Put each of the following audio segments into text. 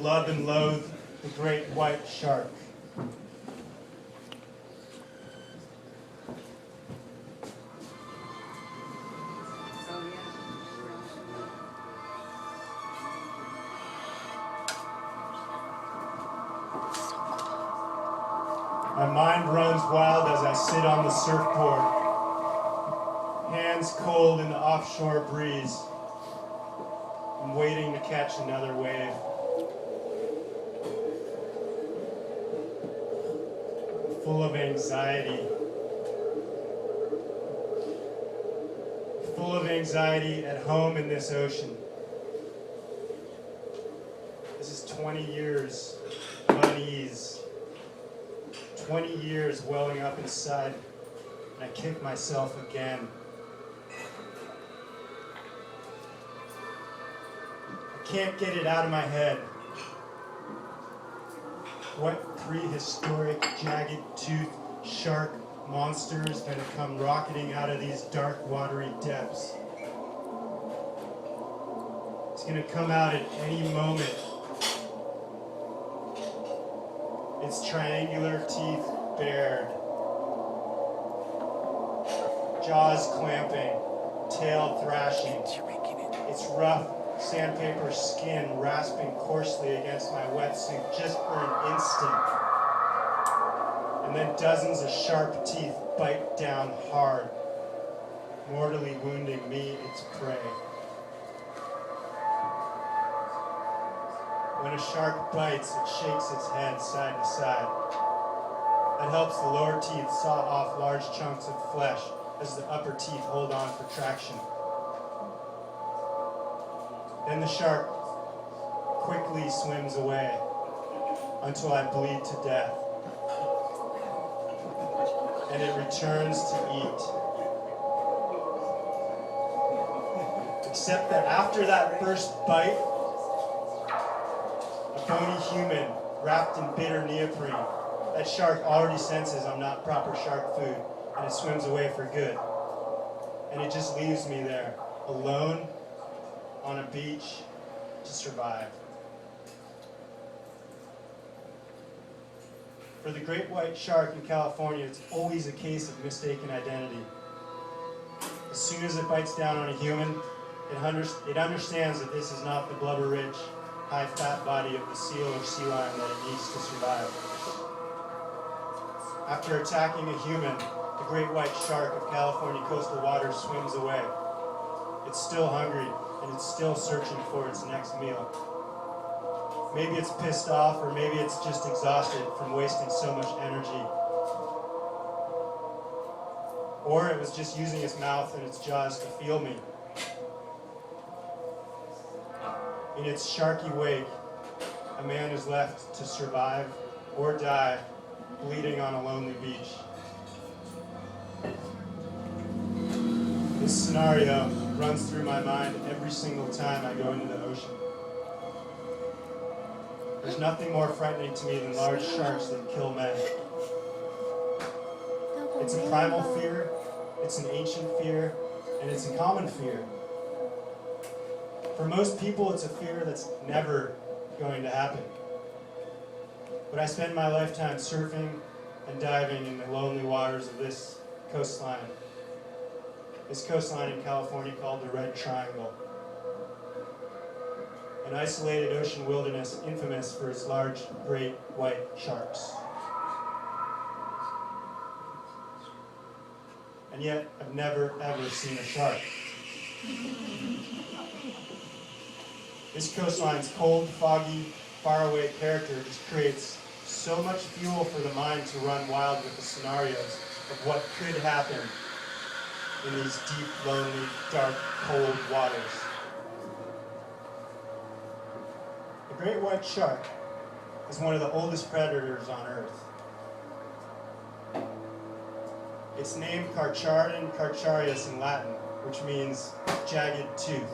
love and loathe the great white shark. My mind runs wild as I sit on the surfboard, hands cold in the offshore breeze. I'm waiting to catch another wave. Full of anxiety. Full of anxiety at home in this ocean. This is 20 years of unease. 20 years welling up inside, and I kick myself again. I can't get it out of my head. What prehistoric, jagged-toothed shark monster is going to come rocketing out of these dark, watery depths? It's going to come out at any moment. Its triangular teeth bared, jaws clamping, tail thrashing, its rough sandpaper skin rasping coarsely against my wetsuit just for an instant. And then dozens of sharp teeth bite down hard, mortally wounding me, its prey. When a shark bites, it shakes its head side to side. That helps the lower teeth saw off large chunks of flesh as the upper teeth hold on for traction. Then the shark quickly swims away until I bleed to death. And it returns to eat. Except that after that first bite, a bony human wrapped in bitter neoprene, that shark already senses I'm not proper shark food, and it swims away for good. And it just leaves me there, alone, on a beach, to survive. For the great white shark in California, it's always a case of mistaken identity. As soon as it bites down on a human, it understands that this is not the blubber-rich, high-fat body of the seal or sea lion that it needs to survive. After attacking a human, the great white shark of California coastal waters swims away. It's still hungry, and it's still searching for its next meal. Maybe it's pissed off, or maybe it's just exhausted from wasting so much energy. Or it was just using its mouth and its jaws to feel me. In its sharky wake, a man is left to survive or die, bleeding on a lonely beach. This scenario runs through my mind every single time I go into the ocean. There's nothing more frightening to me than large sharks that kill men. It's a primal fear, it's an ancient fear, and it's a common fear. For most people, it's a fear that's never going to happen. But I spend my lifetime surfing and diving in the lonely waters of this coastline. This coastline in California called the Red Triangle. An isolated ocean wilderness infamous for its large, great white sharks. And yet, I've never, ever seen a shark. This coastline's cold, foggy, faraway character just creates so much fuel for the mind to run wild with the scenarios of what could happen in these deep, lonely, dark, cold waters. The great white shark is one of the oldest predators on Earth. It's named Carcharodon carcharius in Latin, which means jagged tooth.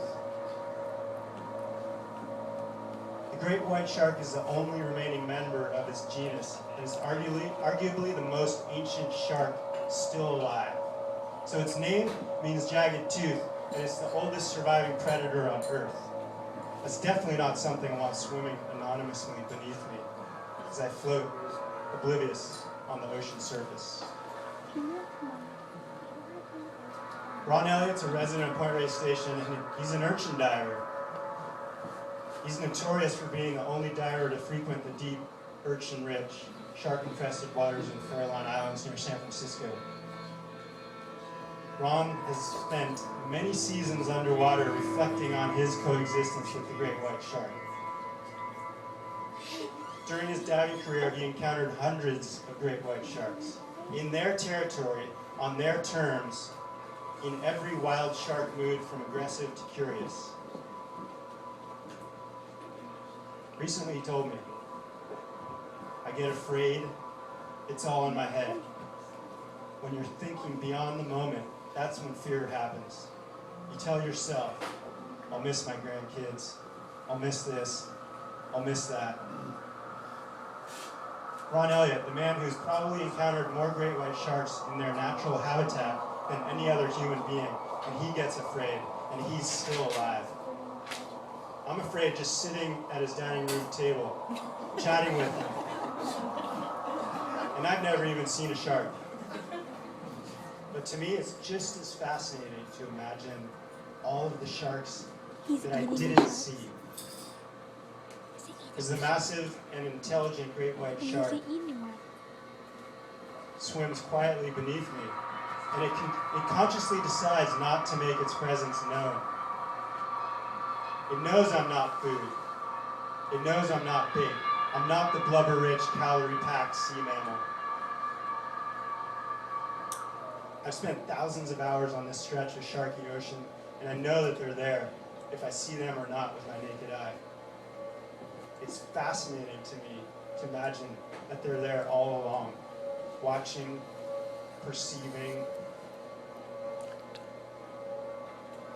The great white shark is the only remaining member of its genus, and is arguably the most ancient shark still alive. So its name means jagged tooth, and it's the oldest surviving predator on Earth. That's definitely not something I want swimming anonymously beneath me as I float oblivious on the ocean surface. Ron Elliott's a resident of Point Reyes Station, and he's an urchin diver. He's notorious for being the only diver to frequent the deep, urchin-rich, shark-infested waters of the Farallon Islands near San Francisco. Ron has spent many seasons underwater reflecting on his coexistence with the great white shark. During his diving career, he encountered hundreds of great white sharks in their territory, on their terms, in every wild shark mood from aggressive to curious. Recently he told me, I get afraid, it's all in my head. When you're thinking beyond the moment, that's when fear happens. You tell yourself, I'll miss my grandkids, I'll miss this, I'll miss that. Ron Elliott, the man who's probably encountered more great white sharks in their natural habitat than any other human being, and he gets afraid, and he's still alive. I'm afraid just sitting at his dining room table, chatting with him. And I've never even seen a shark. But to me, it's just as fascinating to imagine all of the sharks that I didn't see. Because the massive and intelligent great white shark swims quietly beneath me, and it consciously decides not to make its presence known. It knows I'm not food. It knows I'm not bait. I'm not the blubber-rich, calorie-packed sea mammal. I've spent thousands of hours on this stretch of sharky ocean, and I know that they're there, if I see them or not with my naked eye. It's fascinating to me to imagine that they're there all along, watching, perceiving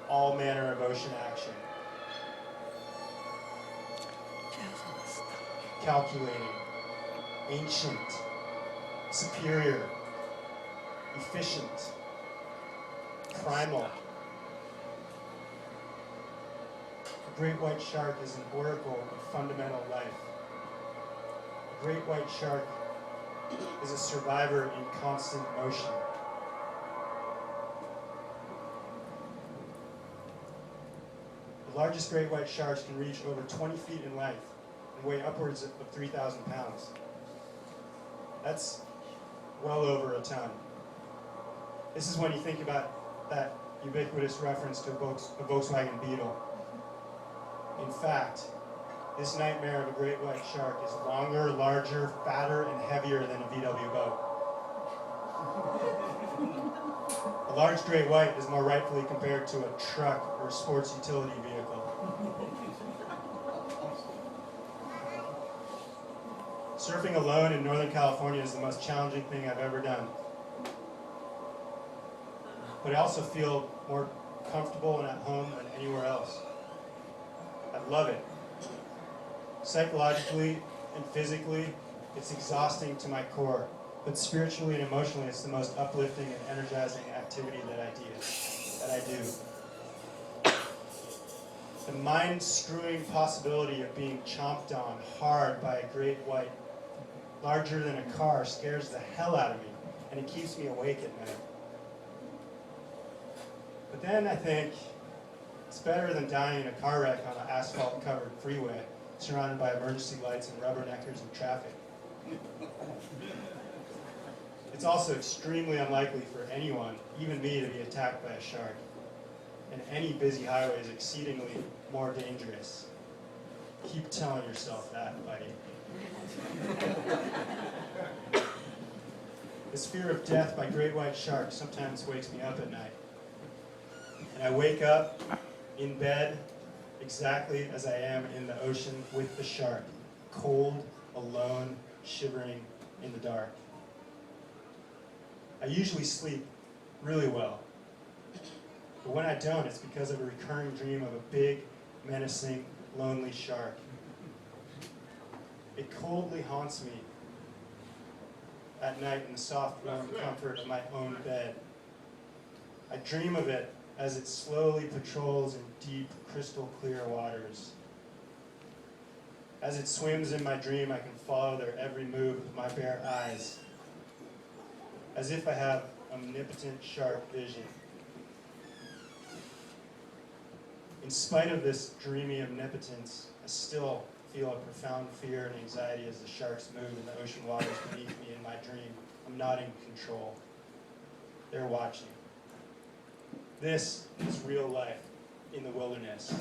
all manner of ocean action. Calculating, ancient, superior, efficient, primal. A great white shark is an oracle of fundamental life. A great white shark is a survivor in constant motion. The largest great white sharks can reach over 20 feet in length and weigh upwards of 3,000 pounds. That's well over a ton. This is when you think about that ubiquitous reference to a Volkswagen Beetle. In fact, this nightmare of a great white shark is longer, larger, fatter, and heavier than a VW boat. A large great white is more rightfully compared to a truck or a sports utility vehicle. Surfing alone in Northern California is the most challenging thing I've ever done. But I also feel more comfortable and at home than anywhere else. I love it. Psychologically and physically, it's exhausting to my core. But spiritually and emotionally, it's the most uplifting and energizing activity that I do. The mind-screwing possibility of being chomped on hard by a great white, larger than a car, scares the hell out of me, and it keeps me awake at night. But then I think it's better than dying in a car wreck on an asphalt-covered freeway, surrounded by emergency lights and rubberneckers and traffic. It's also extremely unlikely for anyone, even me, to be attacked by a shark. And any busy highway is exceedingly more dangerous. Keep telling yourself that, buddy. This fear of death by great white sharks sometimes wakes me up at night. And I wake up in bed exactly as I am in the ocean with the shark, cold, alone, shivering in the dark. I usually sleep really well. But when I don't, it's because of a recurring dream of a big, menacing, lonely shark. It coldly haunts me at night in the soft, warm comfort of my own bed. I dream of it as it slowly patrols in deep, crystal clear waters. As it swims in my dream, I can follow their every move with my bare eyes, as if I have omnipotent, sharp vision. In spite of this dreamy omnipotence, I still feel a profound fear and anxiety as the sharks move in the ocean waters beneath me in my dream. I'm not in control. They're watching. This is real life in the wilderness.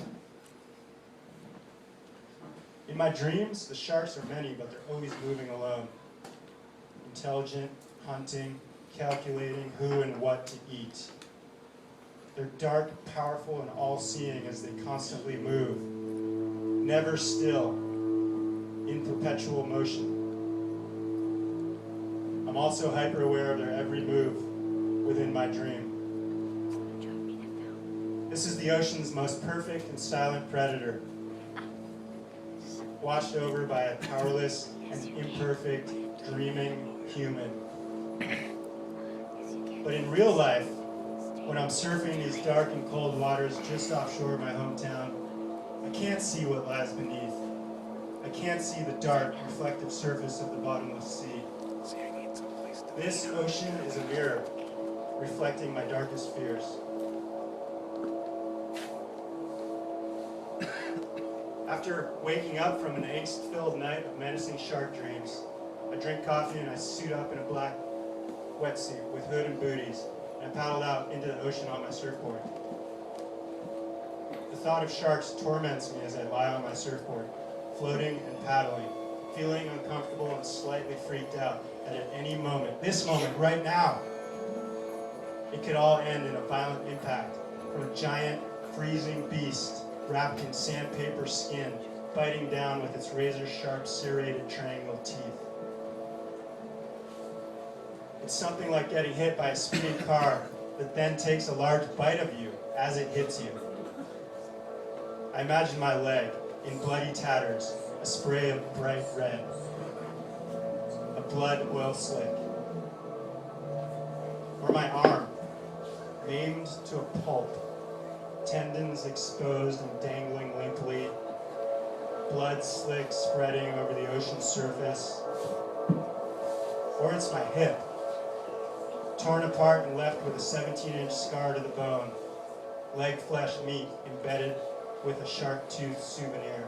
In my dreams, the sharks are many, but they're always moving alone. Intelligent, hunting, calculating who and what to eat. They're dark, powerful, and all-seeing as they constantly move, never still, in perpetual motion. I'm also hyper-aware of their every move within my dream. This is the ocean's most perfect and silent predator, watched over by a powerless and imperfect, dreaming human. But in real life, when I'm surfing these dark and cold waters just offshore my hometown, I can't see what lies beneath. I can't see the dark, reflective surface of the bottomless sea. This ocean is a mirror, reflecting my darkest fears. After waking up from an angst-filled night of menacing shark dreams, I drink coffee and I suit up in a black wetsuit with hood and booties, and I paddled out into the ocean on my surfboard. The thought of sharks torments me as I lie on my surfboard, floating and paddling, feeling uncomfortable and slightly freaked out that at any moment, this moment, right now, it could all end in a violent impact from a giant, freezing beast wrapped in sandpaper skin, biting down with its razor-sharp, serrated triangle teeth. It's something like getting hit by a speeding car that then takes a large bite of you as it hits you. I imagine my leg in bloody tatters, a spray of bright red, a blood oil slick. Or my arm, maimed to a pulp, tendons exposed and dangling limply, blood slick spreading over the ocean's surface. Or it's my hip, torn apart and left with a 17-inch scar to the bone, leg flesh meat embedded with a shark tooth souvenir.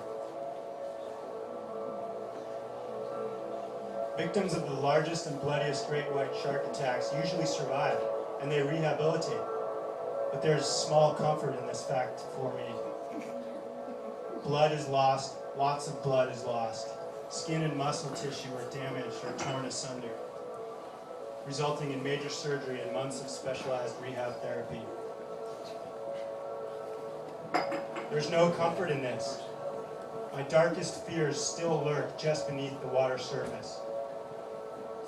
Victims of the largest and bloodiest great white shark attacks usually survive, and they rehabilitate. But there's small comfort in this fact for me. Blood is lost, lots of blood is lost. Skin and muscle tissue are damaged or torn asunder, resulting in major surgery and months of specialized rehab therapy. There's no comfort in this. My darkest fears still lurk just beneath the water surface,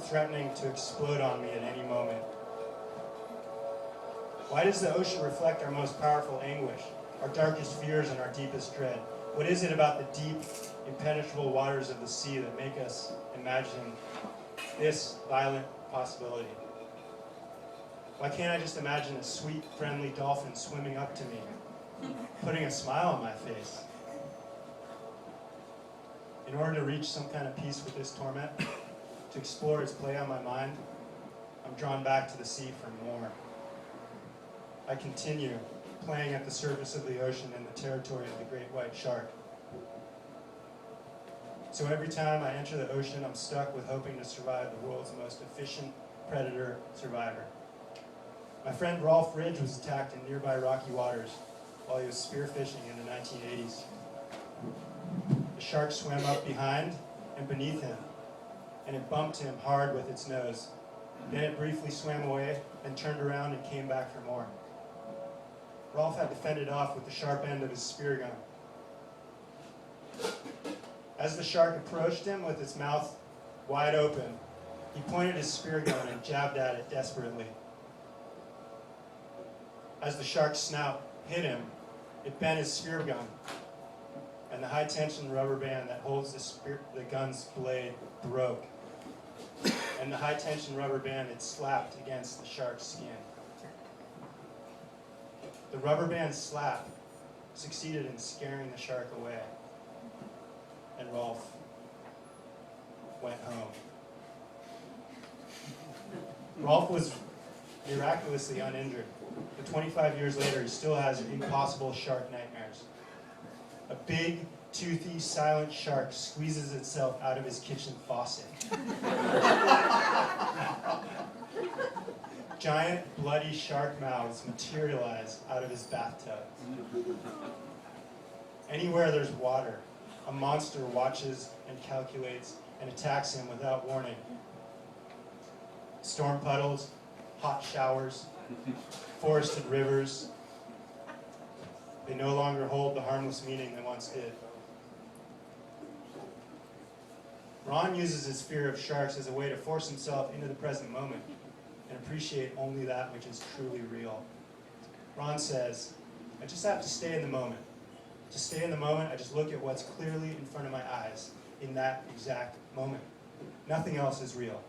threatening to explode on me at any moment. Why does the ocean reflect our most powerful anguish, our darkest fears, and our deepest dread? What is it about the deep, impenetrable waters of the sea that make us imagine this violent possibility? Why can't I just imagine a sweet, friendly dolphin swimming up to me, putting a smile on my face? In order to reach some kind of peace with this torment, to explore its play on my mind, I'm drawn back to the sea for more. I continue playing at the surface of the ocean in the territory of the great white shark. So every time I enter the ocean, I'm stuck with hoping to survive the world's most efficient predator survivor. My friend Rolf Ridge was attacked in nearby rocky waters while he was spearfishing in the 1980s. The shark swam up behind and beneath him, and it bumped him hard with its nose. Then it briefly swam away and turned around and came back for more. Rolf had to fend it off with the sharp end of his spear gun. As the shark approached him with its mouth wide open, he pointed his spear gun and jabbed at it desperately. As the shark's snout hit him, it bent his spear gun, and the high-tension rubber band that holds the gun's blade broke. And the high-tension rubber band had slapped against the shark's skin. The rubber band slap succeeded in scaring the shark away. And and Rolf went home. Rolf was miraculously uninjured, but 25 years later he still has impossible shark nightmares. A big, toothy, silent shark squeezes itself out of his kitchen faucet. Giant, bloody shark mouths materialize out of his bathtub. Anywhere there's water, a monster watches and calculates and attacks him without warning. Storm puddles, hot showers, forested rivers, they no longer hold the harmless meaning they once did. Ron uses his fear of sharks as a way to force himself into the present moment and appreciate only that which is truly real. Ron says, I just have to stay in the moment. To stay in the moment, I just look at what's clearly in front of my eyes in that exact moment. Nothing else is real.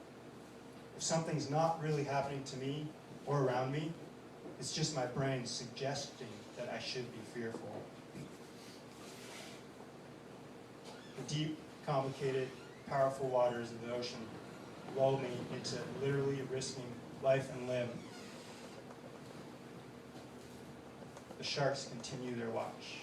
If something's not really happening to me or around me, it's just my brain suggesting that I should be fearful. The deep, complicated, powerful waters of the ocean lull me into literally risking life and limb. The sharks continue their watch.